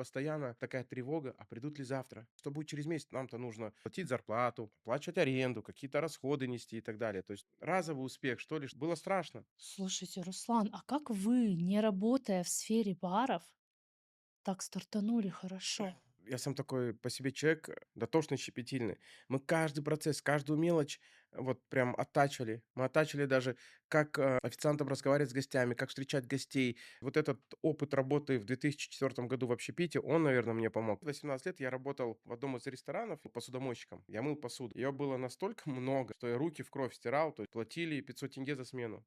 постоянно такая тревога, а придут ли завтра? Что будет через месяц? Нам-то нужно платить зарплату, оплачивать аренду, какие-то расходы нести и так далее. То есть разовый успех, что ли, было страшно. Слушайте, Руслан, а как вы, не работая в сфере баров, так стартанули хорошо? Я сам такой по себе человек, дотошный, щепетильный. Мы каждый процесс, каждую мелочь вот прям оттачивали. Мы оттачивали даже, как официантам разговаривать с гостями, как встречать гостей. Вот этот опыт работы в 2004 году в общепите, он, наверное, мне помог. В 18 лет я работал в одном из ресторанов посудомойщиком. Я мыл посуду. Ее было настолько много, что я руки в кровь стирал, то есть платили 500 тенге за смену.